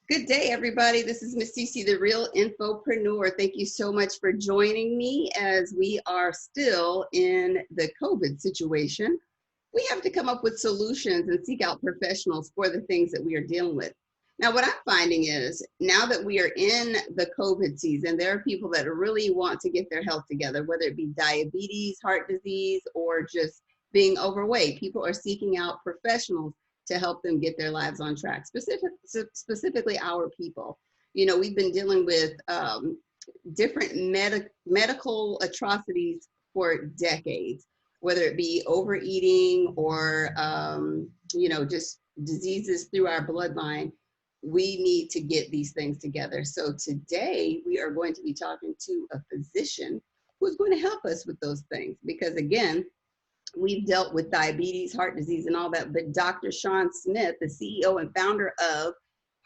Good day, everybody. This is Miss Sisi, the real Infopreneur. Thank you so much for joining me as we are still in the COVID situation. We have to come up with solutions and seek out professionals for the things that we are dealing with. Now, what I'm finding is now that we are in the COVID season, there are people that really want to get their health together, whether it be diabetes, heart disease, or just being overweight. People are seeking out professionals to help them get their lives on track, specifically our people. You know, we've been dealing with different medical atrocities for decades, whether it be overeating or, you know, just diseases through our bloodline. We need to get these things together. So today we are going to be talking to a physician who's going to help us with those things, because again, we've dealt with diabetes, heart disease, and all that, but Dr. Shawn Smith, the CEO and founder of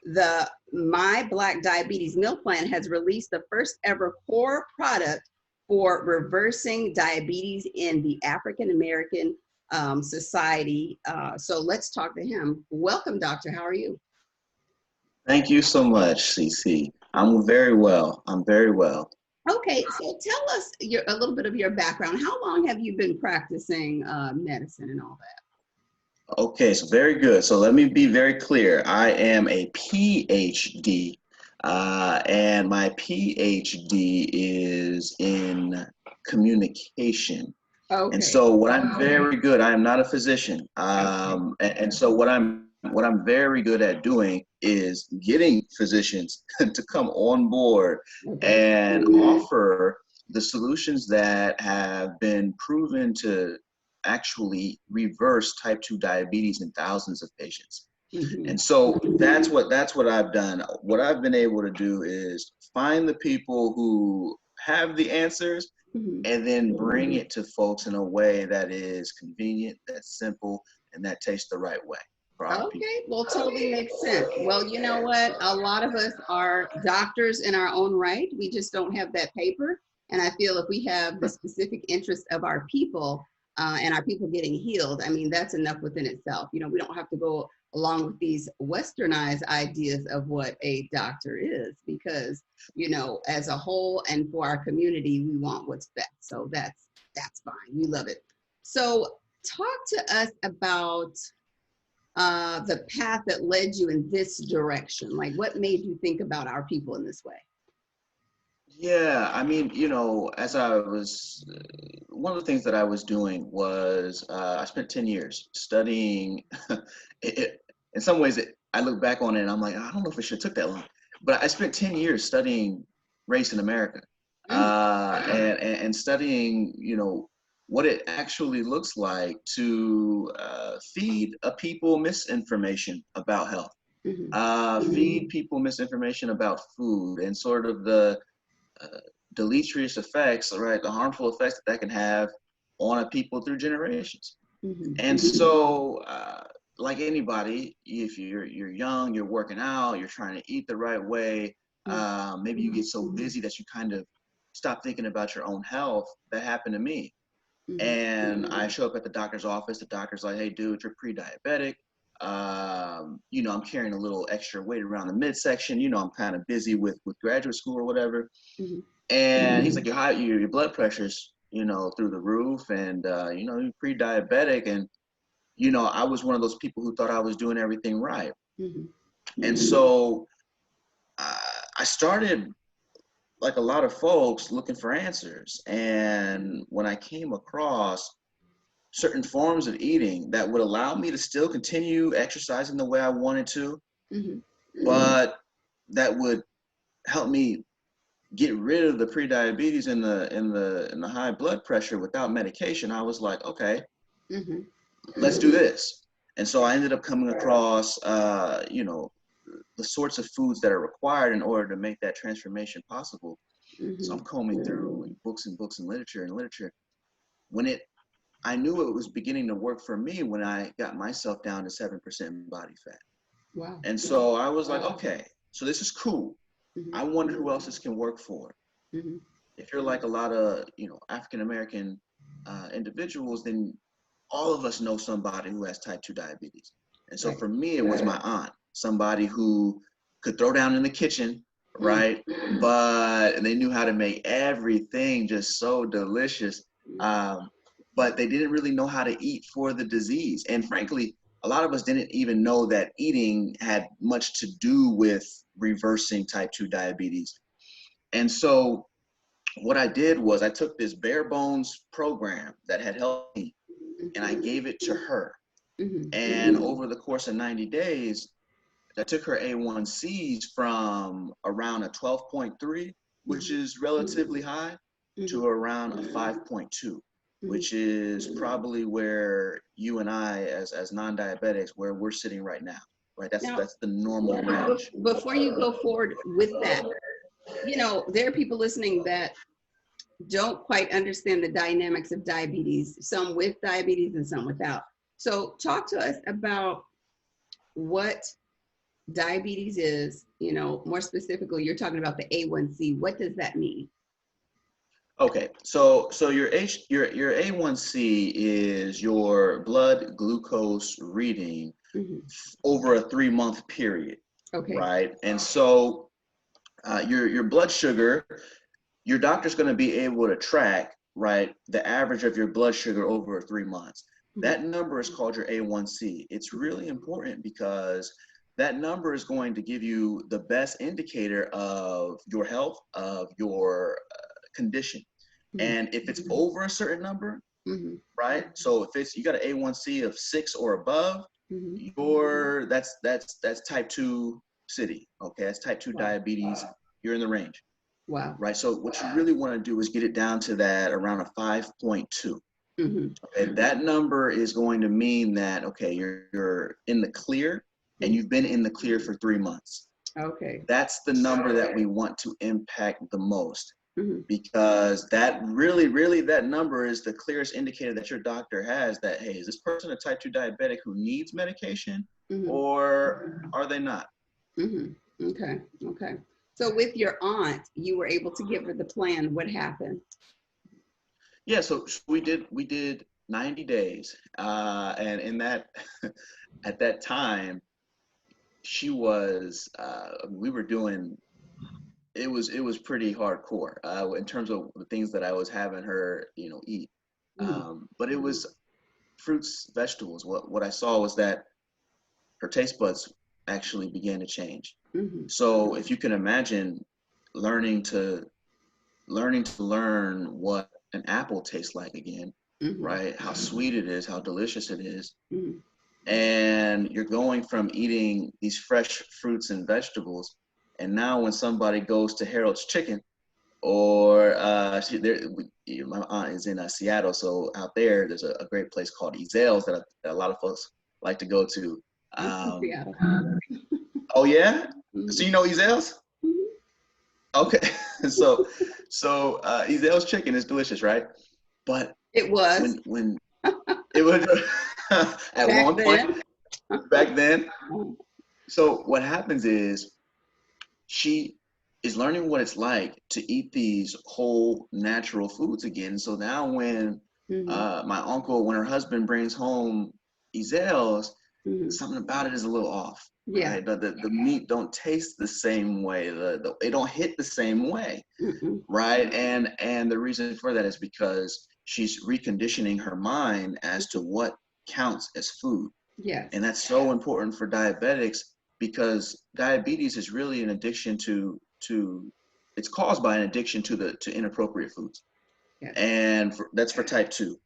the My Black Diabetes Meal Plan, has released the first ever core product for reversing diabetes in the African American society. So let's talk to him. Welcome, doctor. How are you? Thank you so much, Cece. I'm very well. I'm very well. Okay, so tell us a little bit of your background. How long have you been practicing medicine and all that? Okay, so very good. So let me be very clear. I am a PhD, and my PhD is in communication. And Okay. so what I'm very good, I am not a physician. And so what I'm very good at doing is getting physicians to come on board and offer the solutions that have been proven to actually reverse type 2 diabetes in thousands of patients. And so that's what I've done. What I've been able to do is find the people who have the answers and then bring it to folks in a way that is convenient, that's simple, and that tastes the right way. Okay, well, totally makes sense. Well, you know what? A lot of us are doctors in our own right. We just don't have that paper. And I feel if we have the specific interest of our people and our people getting healed, I mean, that's enough within itself. You know, we don't have to go along with these westernized ideas of what a doctor is, because, you know, as a whole and for our community, we want what's best. So that's fine. We love it. So talk to us about the path that led you in this direction. Like, what made you think about our people in this way? Yeah, I mean, you know, as I was, one of the things that I was doing was I spent 10 years studying. In some ways, I look back on it and I'm like, I don't know if it should have took that long. But I spent 10 years studying race in America and studying, you know, what it actually looks like to feed a people misinformation about health, feed people misinformation about food, and sort of the deleterious effects, right, the harmful effects that that can have on a people through generations. And so, like anybody, if you're young, you're working out, you're trying to eat the right way, maybe you get so busy that you kind of stop thinking about your own health. That happened to me. And I show up at the doctor's office. The doctor's like, "Hey, dude, you're pre-diabetic. You know, I'm carrying a little extra weight around the midsection. You know, I'm kind of busy with graduate school or whatever." And he's like, "Your blood pressure's, you know, through the roof, and you know, you're pre-diabetic." And you know, I was one of those people who thought I was doing everything right. And so I started, like a lot of folks, looking for answers. And when I came across certain forms of eating that would allow me to still continue exercising the way I wanted to, but that would help me get rid of the pre-diabetes and the high blood pressure without medication, I was like, okay, let's do this. And so I ended up coming across, you know, the sorts of foods that are required in order to make that transformation possible. So I'm combing through books and books and literature. I knew it was beginning to work for me when I got myself down to 7% body fat. Wow. And so I was like, okay, so this is cool. I wonder who else this can work for. If you're like a lot of, you know, African-American individuals, then all of us know somebody who has type 2 diabetes. And so for me, it was my aunt, somebody who could throw down in the kitchen, right? And they knew how to make everything just so delicious. But they didn't really know how to eat for the disease. And frankly, a lot of us didn't even know that eating had much to do with reversing type 2 diabetes. And so what I did was I took this bare bones program that had helped me and I gave it to her. And over the course of 90 days, I took her A1Cs from around a 12.3, which is relatively high, to around a 5.2, which is probably where you and I, as non-diabetics, where we're sitting right now, right? That's the normal range. Before you go forward with that, you know, there are people listening that don't quite understand the dynamics of diabetes, some with diabetes and some without. So talk to us about what diabetes is, you know, more specifically, you're talking about the A1C. What does that mean? Okay, so your A1C is your blood glucose reading over a 3-month period. Okay. Right? And so your blood sugar, your doctor's going to be able to track, right, the average of your blood sugar over 3 months. That number is called your A1C. It's really important because that number is going to give you the best indicator of your health, of your condition. And if it's over a certain number, right? So if it's, you got an A1C of 6 or above, that's type 2 city. Okay, that's type 2 diabetes. You're in the range. Wow. Right. So what you really want to do is get it down to that around a 5.2. Okay, that number is going to mean that, okay, you're in the clear and you've been in the clear for 3 months. Okay. That's the number that we want to impact the most, because that really, that number is the clearest indicator that your doctor has that, hey, is this person a type 2 diabetic who needs medication or are they not? Okay. Okay. So with your aunt, you were able to give her the plan. What happened? Yeah, so we did 90 days, and in that, at that time, she was, we were doing, it was pretty hardcore in terms of the things that I was having her, you know, eat. But it was fruits, vegetables. What I saw was that her taste buds actually began to change. So if you can imagine learning to learn what an apple tastes like again, right? How sweet it is, how delicious it is. And you're going from eating these fresh fruits and vegetables, and now when somebody goes to Harold's Chicken, or my aunt is in Seattle, so out there's a great place called Ezell's that a lot of folks like to go to. Oh yeah? So you know Ezell's? Okay, so Ezell's chicken is delicious, right? But it was when it was at one point back then. So what happens is she is learning what it's like to eat these whole natural foods again. So now when my uncle, when her husband brings home Ezell's, something about it is a little off. Yeah, right? The meat don't taste the same way. It don't hit the same way, right? And the reason for that is because she's reconditioning her mind as to what counts as food. Yeah, and that's so important for diabetics, because diabetes is really an addiction to it's caused by an addiction to inappropriate foods. Yes. And that's for type 2.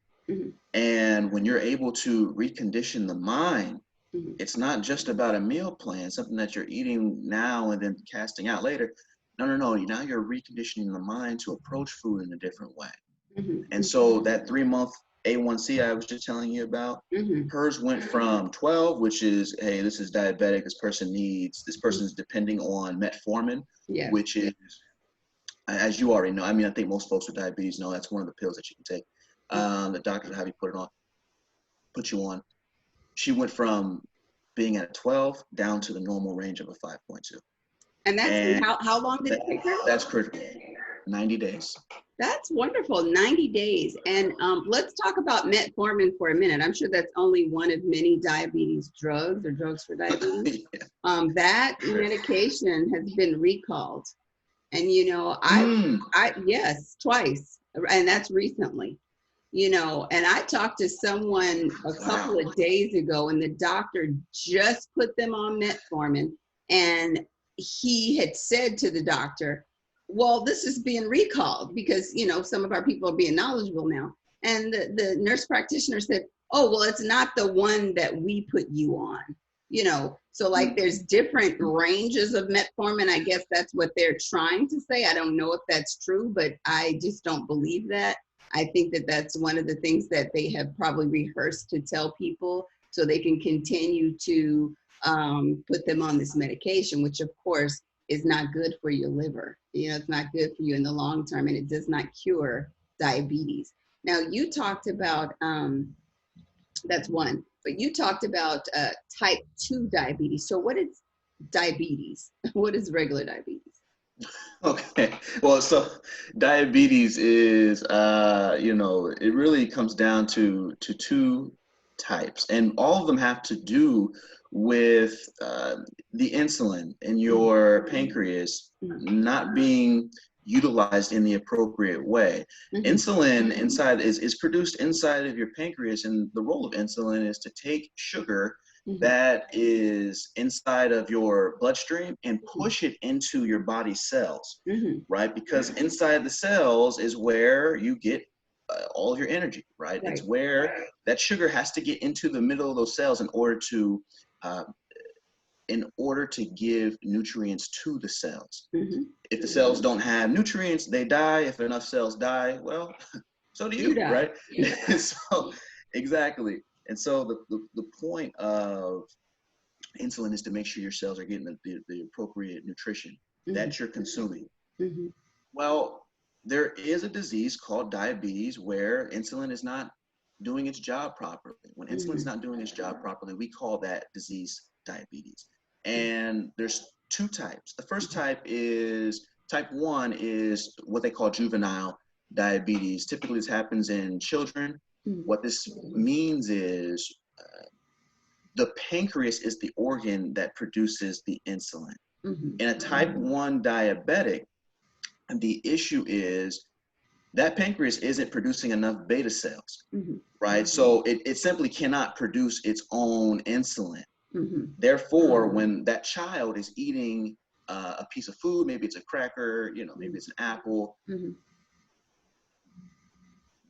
And when you're able to recondition the mind, it's not just about a meal plan, something that you're eating now and then casting out later. No. Now you're reconditioning the mind to approach food in a different way. And so that 3-month A1C I was just telling you about, hers went from 12, which is, hey, this is diabetic. This person is depending on metformin, which is, as you already know, I mean, I think most folks with diabetes know that's one of the pills that you can take. The doctors will have you put you on. She went from being at 12 down to the normal range of a 5.2. And that's how long did it take her? That's critical. 90 days. That's wonderful. 90 days. And let's talk about metformin for a minute. I'm sure that's only one of many diabetes drugs or drugs for diabetes. That medication has been recalled. And, you know, yes, twice. And that's recently, you know, and I talked to someone a couple of days ago and the doctor just put them on metformin. And he had said to the doctor, well, this is being recalled because, you know, some of our people are being knowledgeable now. And the nurse practitioner said, oh, well, it's not the one that we put you on, you know. So like there's different ranges of metformin. I guess that's what they're trying to say. I don't know if that's true, but I just don't believe that. I think that that's one of the things that they have probably rehearsed to tell people so they can continue to put them on this medication, which of course is not good for your liver. You know, it's not good for you in the long term, and it does not cure diabetes. Now, you talked about, that's one, but you talked about type 2 diabetes. So what is diabetes? What is regular diabetes? Okay. Well, so diabetes is, you know, it really comes down to two types, and all of them have to do with the insulin in your pancreas not being utilized in the appropriate way. Insulin inside is produced inside of your pancreas, and the role of insulin is to take sugar that is inside of your bloodstream and push it into your body cells, right? Because inside the cells is where you get all of your energy, right? It's where that sugar has to get into the middle of those cells in order to give nutrients to the cells. If the cells don't have nutrients, they die. If enough cells die, well, so do you, right? So exactly. And so the point of insulin is to make sure your cells are getting the appropriate nutrition that you're consuming. Well, there is a disease called diabetes where insulin is not doing its job properly. When insulin is not doing its job properly, we call that disease diabetes. And there's two types. The first type is, type 1 is what they call juvenile diabetes. Typically this happens in children. What this means is the pancreas is the organ that produces the insulin. In a type 1 diabetic, the issue is that pancreas isn't producing enough beta cells, right? So it simply cannot produce its own insulin. Therefore, when that child is eating a piece of food, maybe it's a cracker, you know, maybe it's an apple,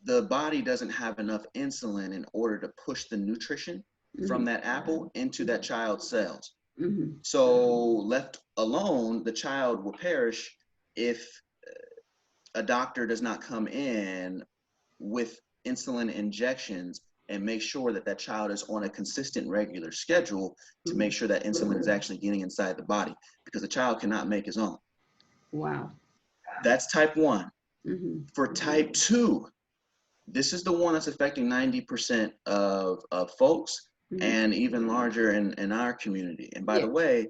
the body doesn't have enough insulin in order to push the nutrition from that apple into that child's cells. So left alone, the child will perish if a doctor does not come in with insulin injections and make sure that that child is on a consistent, regular schedule to make sure that insulin is actually getting inside the body, because the child cannot make his own. Wow. That's type 1. For type 2, this is the one that's affecting 90% of folks and even larger in our community. And by the way,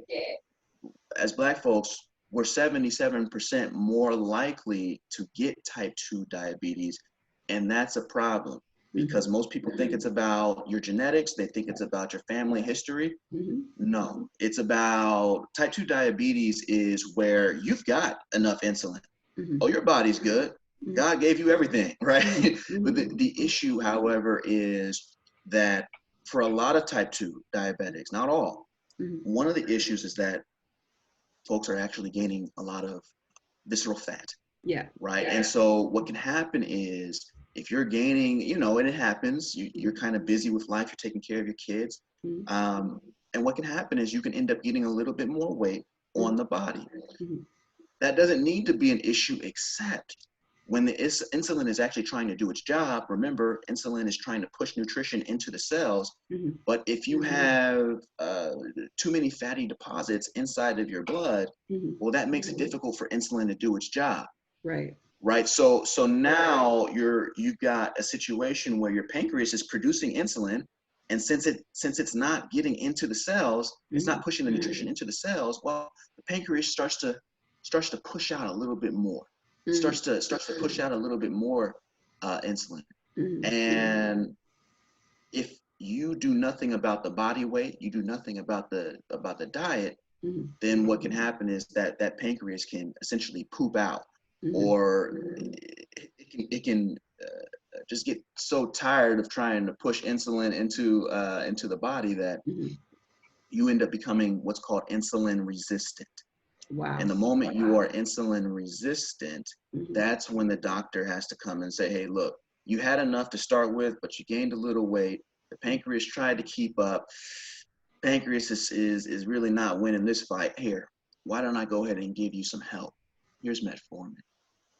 as Black folks, we're 77% more likely to get type 2 diabetes. And that's a problem because most people think it's about your genetics. They think it's about your family history. No, it's about type 2 diabetes is where you've got enough insulin. Oh, your body's good. God gave you everything, right? But the issue, however, is that for a lot of type 2 diabetics, not all, one of the issues is that folks are actually gaining a lot of visceral fat. Right. And so what can happen is if you're gaining, you know, and it happens, you're kind of busy with life, you're taking care of your kids. And what can happen is you can end up getting a little bit more weight on the body. That doesn't need to be an issue, except when the insulin is actually trying to do its job. Remember, insulin is trying to push nutrition into the cells. But if you have too many fatty deposits inside of your blood, well, that makes it difficult for insulin to do its job. Right. So now you've got a situation where your pancreas is producing insulin, and since it's not getting into the cells, it's not pushing the nutrition into the cells. Well, the pancreas starts to push out a little bit more. starts to push out a little bit more insulin. And if you do nothing about the body weight, you do nothing about the diet, then what can happen is that pancreas can essentially poop out, or it can just get so tired of trying to push insulin into the body that you end up becoming what's called insulin resistant. Wow. And the moment you are insulin resistant, that's when the doctor has to come and say, hey, look, you had enough to start with, but you gained a little weight. The pancreas tried to keep up. Pancreas is really not winning this fight. Here, why don't I go ahead and give you some help? Here's metformin,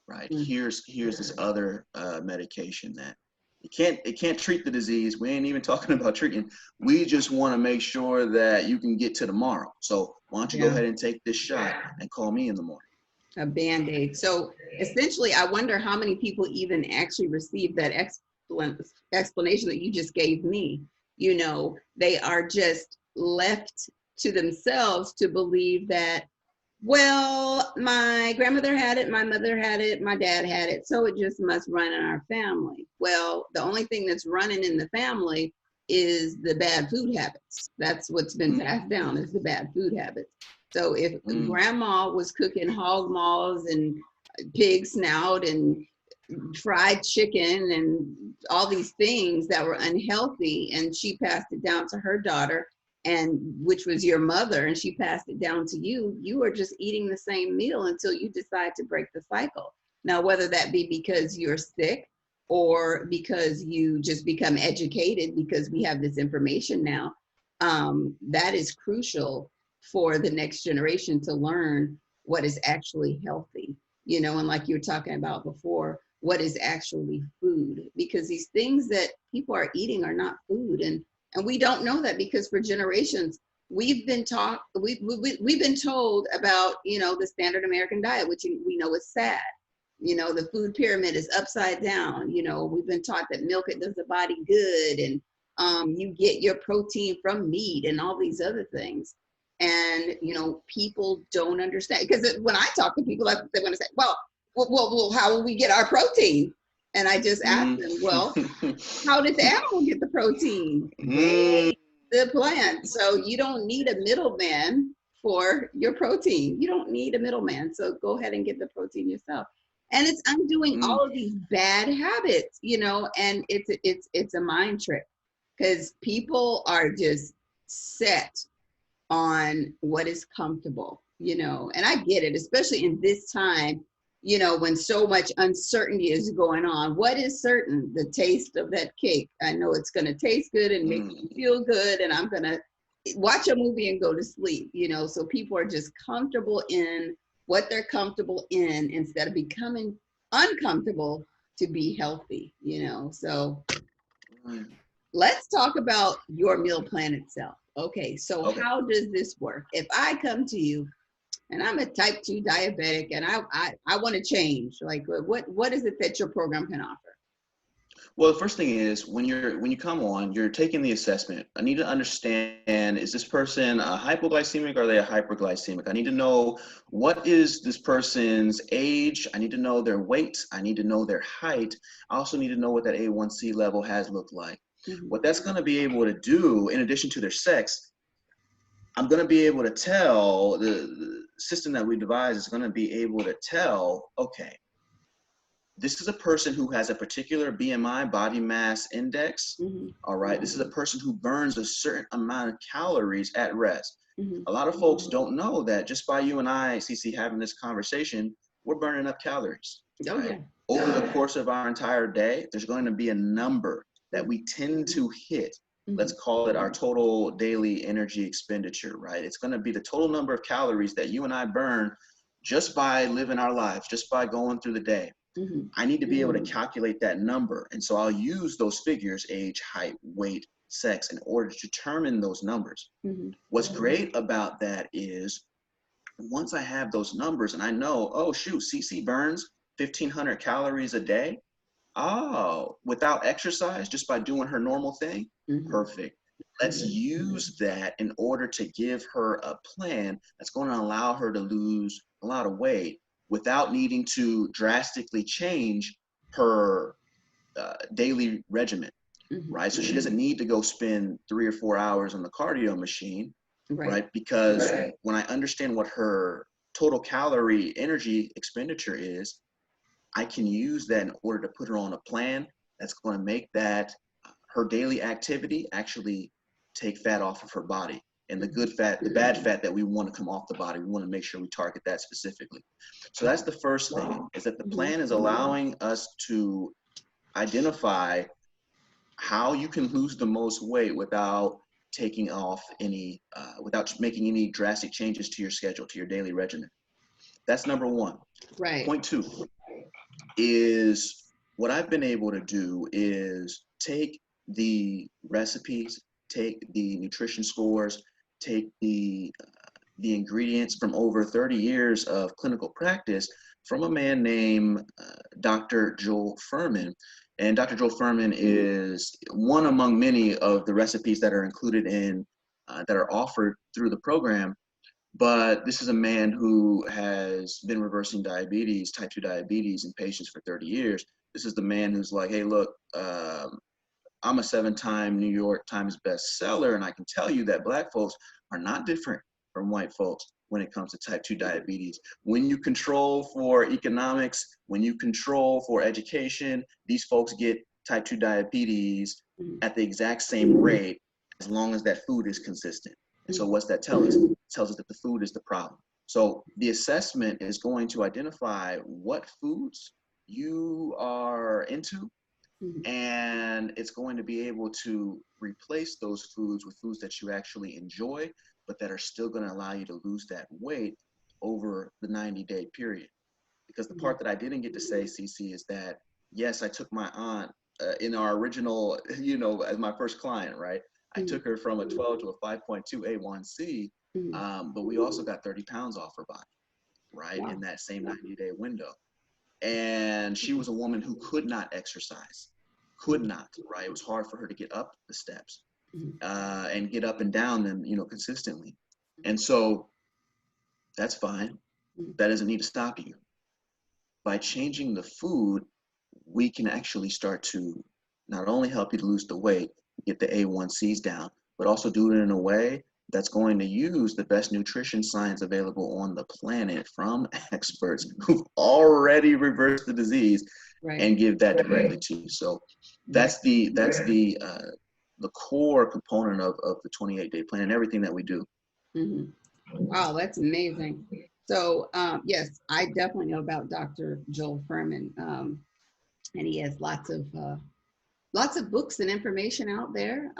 right? Here's this other medication that it can't treat the disease. We ain't even talking about treating. We just want to make sure that you can get to tomorrow. So why don't you go ahead and take this shot and call me in the morning? A Band-Aid. So essentially, I wonder how many people even actually receive that explanation that you just gave me. You know, they are just left to themselves to believe that, well, my grandmother had it, my mother had it, my dad had it, so it just must run in our family. Well, the only thing that's running in the family is the bad food habits. That's what's been passed down, is the bad food habits. So if grandma was cooking hog maws and pig snout and fried chicken and all these things that were unhealthy, and she passed it down to her daughter, and which was your mother, and she passed it down to you, you are just eating the same meal until you decide to break the cycle. Now, whether that be because you're sick or because you just become educated because we have this information now, that is crucial for the next generation to learn what is actually healthy, you know, and like you were talking about before, what is actually food, because these things that people are eating are not food. And we don't know that because for generations, we've been taught, we've been told about, you know, the standard American diet, which we know is sad. You know, the food pyramid is upside down. You know, we've been taught that milk, it does the body good, and you get your protein from meat and all these other things. And, you know, people don't understand, because when I talk to people, they want to say, well, how will we get our protein? And I just ask them, well, how did the animal get the protein? The plant. So you don't need a middleman for your protein. You don't need a middleman. So go ahead and get the protein yourself. And it's undoing all of these bad habits, you know, and it's a mind trick, because people are just set on what is comfortable, you know, and I get it, especially in this time, you know, when so much uncertainty is going on. What is certain? The taste of that cake. I know it's going to taste good and make me feel good, and I'm going to watch a movie and go to sleep, you know. So people are just comfortable in what they're comfortable in instead of becoming uncomfortable to be healthy, you know. So let's talk about your meal plan itself. Okay, so how does this work? If I come to you and I'm a type 2 diabetic and I want to change, like what is it that your program can offer? Well, the first thing is when you come on, you're taking the assessment. I need to understand, is this person a hypoglycemic or are they a hyperglycemic? I need to know what is this person's age. I need to know their weight. I need to know their height. I also need to know what that A1C level has looked like. What that's going to be able to do, in addition to their sex, I'm going to be able to tell, the system that we devise is going to be able to tell, okay, this is a person who has a particular BMI, body mass index. All right. This is a person who burns a certain amount of calories at rest. A lot of folks don't know that just by you and I, Sisi, having this conversation, we're burning up calories. Right? Over the course of our entire day, there's going to be a number that we tend to hit. Let's call it our total daily energy expenditure, right? It's going to be the total number of calories that you and I burn just by living our lives, just by going through the day. I need to be able to calculate that number. And so I'll use those figures, age, height, weight, sex, in order to determine those numbers. What's great about that is once I have those numbers and I know, oh, shoot, Cece burns 1,500 calories a day. Oh, without exercise, just by doing her normal thing? Perfect. Let's use that in order to give her a plan that's going to allow her to lose a lot of weight without needing to drastically change her daily regimen, right? So she doesn't need to go spend 3 or 4 hours on the cardio machine, right? Because when I understand what her total calorie energy expenditure is, I can use that in order to put her on a plan that's going to make that her daily activity actually take fat off of her body. And the good fat, the bad fat that we want to come off the body, we want to make sure we target that specifically. So that's the first thing, is that the plan is allowing us to identify how you can lose the most weight without taking off any, without making any drastic changes to your schedule, to your daily regimen. That's number one. Right. Point two is what I've been able to do is take the recipes, take the nutrition scores, take the ingredients from over 30 years of clinical practice from a man named Dr. Joel Fuhrman. And Dr. Joel Fuhrman is one among many of the recipes that are included in, that are offered through the program. But this is a man who has been reversing diabetes, type 2 diabetes in patients for 30 years. This is the man who's like, hey, look, I'm a 7-time New York Times bestseller, and I can tell you that Black folks are not different from white folks when it comes to type 2 diabetes. When you control for economics, when you control for education, these folks get type 2 diabetes at the exact same rate as long as that food is consistent. And so what's that tell us? It tells us that the food is the problem. So the assessment is going to identify what foods you are into, and it's going to be able to replace those foods with foods that you actually enjoy, but that are still going to allow you to lose that weight over the 90-day period. Because the part that I didn't get to say, Sisi, is that, yes, I took my aunt in our original, as my first client, right? I took her from a 12 to a 5.2 A1C, but we also got 30 pounds off her body, right? In that same 90-day window. And she was a woman who could not exercise, right? It was hard for her to get up the steps and get up and down them, consistently. And so that's fine. That doesn't need to stop you. By changing the food, we can actually start to not only help you to lose the weight, get the A1Cs down, but also do it in a way that's going to use the best nutrition science available on the planet from experts who've already reversed the disease, and give that directly to you. So that's the core component of the 28-day plan and everything that we do. Wow, that's amazing. So yes, I definitely know about Dr. Joel Fuhrman, and he has lots of books and information out there.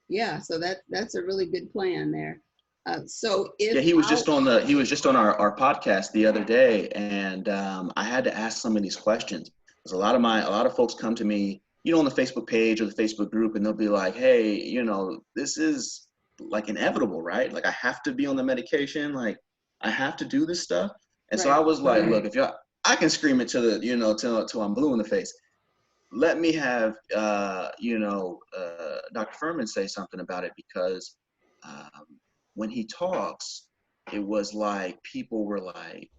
Yeah, so that's a really good plan there. So if he was just on our podcast the other day, and I had to ask some of these questions, because a lot of folks come to me, on the Facebook page or the Facebook group, and they'll be like, hey, this is like inevitable, right? Like I have to be on the medication, like I have to do this stuff. And so I was like, look, I can scream it till I'm blue in the face. Let me have Dr. Fuhrman say something about it, because when he talks, it was like people were like,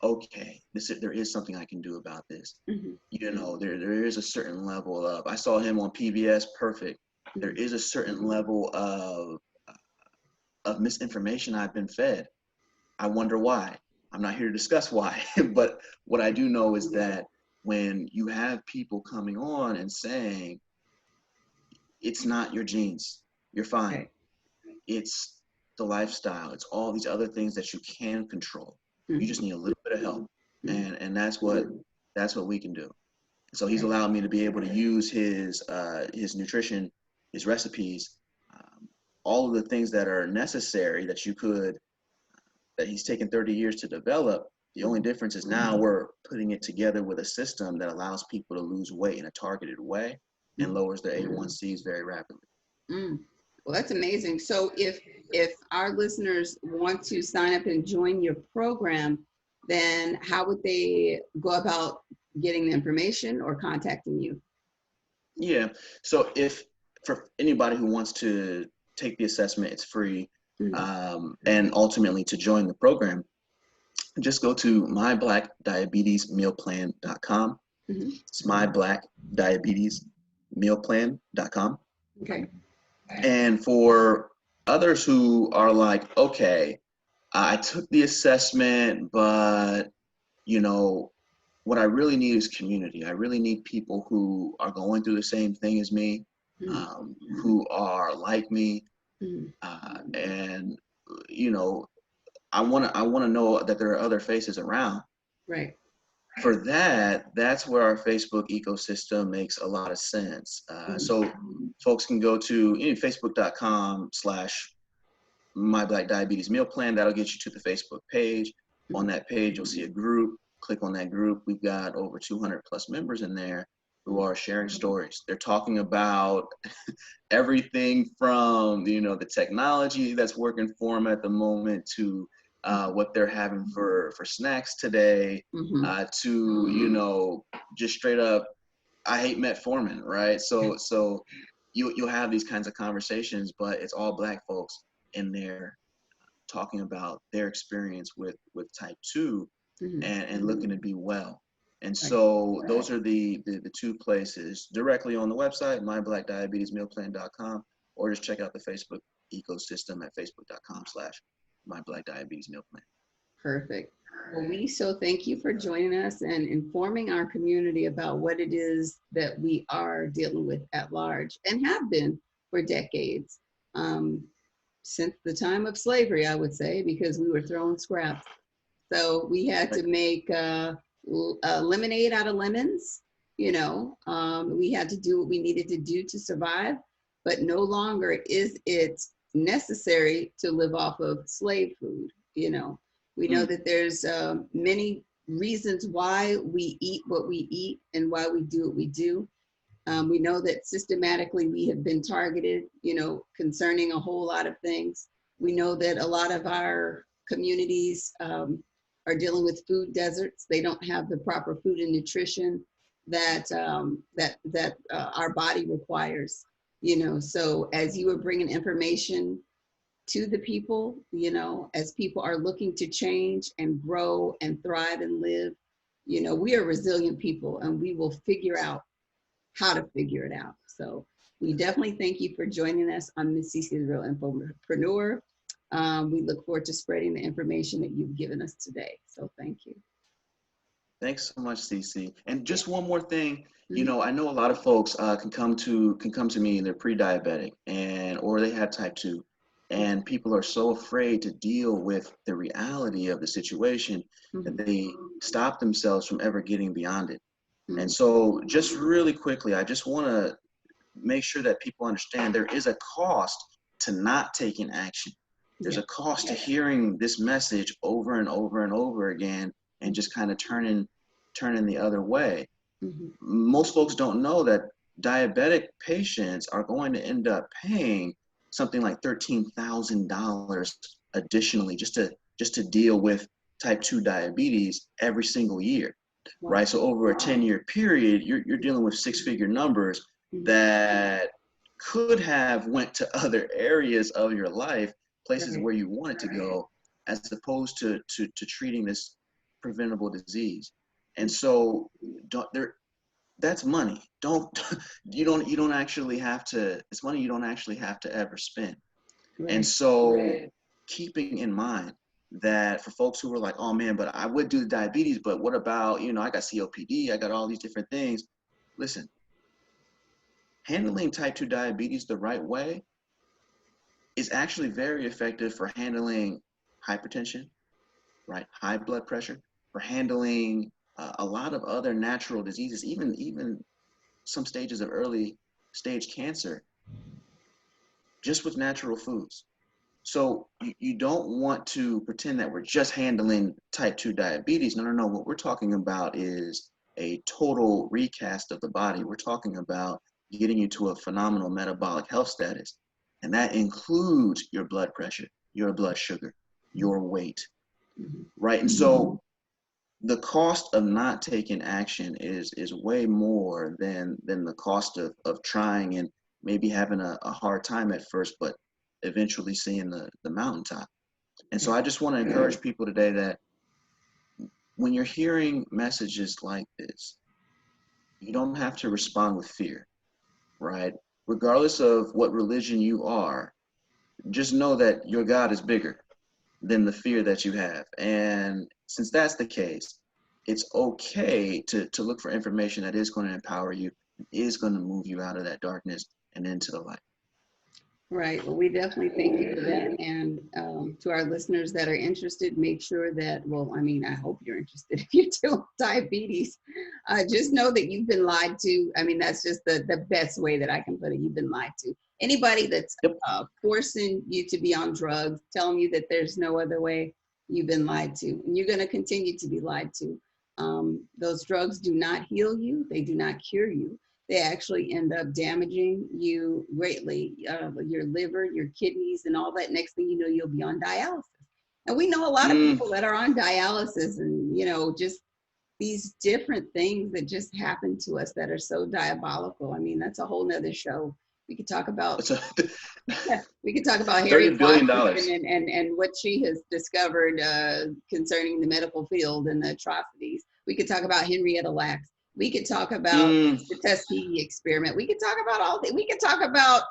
okay, there is something I can do about this. There is a certain level of, I saw him on PBS, perfect. There is a certain level of misinformation I've been fed. I wonder why. I'm not here to discuss why, but what I do know is that when you have people coming on and saying, it's not your genes, you're fine. It's the lifestyle. It's all these other things that you can control. You just need a little bit of help. And that's what we can do. So he's allowed me to be able to use his nutrition, his recipes, all of the things that are necessary that he's taken 30 years to develop. The only difference is now we're putting it together with a system that allows people to lose weight in a targeted way and lowers their A1Cs very rapidly. Well, that's amazing. So if our listeners want to sign up and join your program, then how would they go about getting the information or contacting you? Yeah. So for anybody who wants to take the assessment, it's free. And ultimately to join the program, just go to myblackdiabetesmealplan.com. Mm-hmm. It's myblackdiabetesmealplan.com. Okay. And for others who are like, okay, I took the assessment, but you know, what I really need is community. I really need people who are going through the same thing as me, who are like me, and you know, I want to know that there are other faces around. Right. For that, that's where our Facebook ecosystem makes a lot of sense. So folks can go to facebook.com/My Black Diabetes Meal Plan. That'll get you to the Facebook page. On that page, you'll see a group. Click on that group. We've got over 200 plus members in there who are sharing stories. They're talking about everything from, you know, the technology that's working for them at the moment to what they're having for snacks today, to, you know, just straight up, I hate metformin, right? So you'll have these kinds of conversations, but it's all Black folks in there talking about their experience with type 2 and looking to be well. And so those are the two places: directly on the website, myblackdiabetesmealplan.com, or just check out the Facebook ecosystem at facebook.com/myblackdiabetesmealplan. Perfect. Well, we so thank you for joining us and informing our community about what it is that we are dealing with at large and have been for decades. Since the time of slavery, I would say, because we were throwing scraps. So we had to make lemonade out of lemons. You know, we had to do what we needed to do to survive, but no longer is it necessary to live off of slave food. You know, we know that there's many reasons why we eat what we eat and why we do what we do. We know that systematically we have been targeted, you know, concerning a whole lot of things. We know that a lot of our communities are dealing with food deserts. They don't have the proper food and nutrition that our body requires, you know. So as you were bringing information to the people, you know, as people are looking to change and grow and thrive and live, you know, we are resilient people and we will figure out how to figure it out. So we definitely thank you for joining us on Miss Sisi, the Real Infopreneur. We look forward to spreading the information that you've given us today. So thank you. Thanks so much, Sisi. And just one more thing, you know, I know a lot of folks can come to me and they're pre-diabetic or they have type 2, and people are so afraid to deal with the reality of the situation that they stop themselves from ever getting beyond it. And so just really quickly, I just want to make sure that people understand there is a cost to not taking action. There's a cost to hearing this message over and over and over again and just kind of turning the other way. Most folks don't know that diabetic patients are going to end up paying something like $13,000 additionally just to deal with type 2 diabetes every single year. Right, so over a 10-year period, you're dealing with six-figure numbers that could have went to other areas of your life, places where you wanted to go, as opposed to treating this preventable disease. And so, that's money. You don't actually have to. It's money you don't actually have to ever spend. And so, keeping in mind that for folks who were like, oh man, but I would do the diabetes, but what about, you know, I got COPD, I got all these different things. Listen, handling type 2 diabetes the right way is actually very effective for handling hypertension, right? High blood pressure, for handling a lot of other natural diseases, even some stages of early stage cancer, just with natural foods. So you don't want to pretend that we're just handling type 2 diabetes. No. What we're talking about is a total recast of the body. We're talking about getting you to a phenomenal metabolic health status. And that includes your blood pressure, your blood sugar, your weight, right? And so the cost of not taking action is way more than the cost of trying and maybe having a hard time at first, but eventually seeing the mountaintop. And so I just want to encourage people today that when you're hearing messages like this, you don't have to respond with fear, right? Regardless of what religion you are, just know that your God is bigger than the fear that you have. And since that's the case, it's okay to look for information that is going to empower you, is going to move you out of that darkness and into the light. Right. Well, we definitely thank you for that. And to our listeners that are interested, make sure that, well, I mean, I hope you're interested. If you're dealing with diabetes, just know that you've been lied to. I mean, that's just the best way that I can put it. You've been lied to. Anybody that's Yep. forcing you to be on drugs, telling you that there's no other way, you've been lied to. And you're going to continue to be lied to. Those drugs do not heal you. They do not cure you. They actually end up damaging you greatly, your liver, your kidneys, and all that. Next thing you know, you'll be on dialysis. And we know a lot of people that are on dialysis and, just these different things that just happen to us that are so diabolical. I mean, that's a whole nother show. We could talk about, we could talk about Harry $30 billion. and what she has discovered concerning the medical field and the atrocities. We could talk about Henrietta Lacks. We could talk about the Tuskegee experiment. We could talk about all things. We could talk about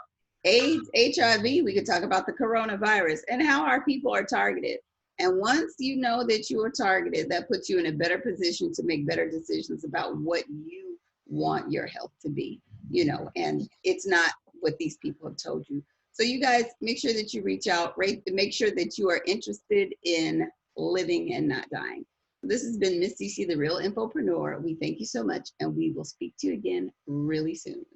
AIDS, HIV. We could talk about the coronavirus and how our people are targeted. And once you know that you are targeted, that puts you in a better position to make better decisions about what you want your health to be, and it's not what these people have told you. So you guys make sure that you reach out, make sure that you are interested in living and not dying. This has been Miss Sisi, the Real Infopreneur. We thank you so much, and we will speak to you again really soon.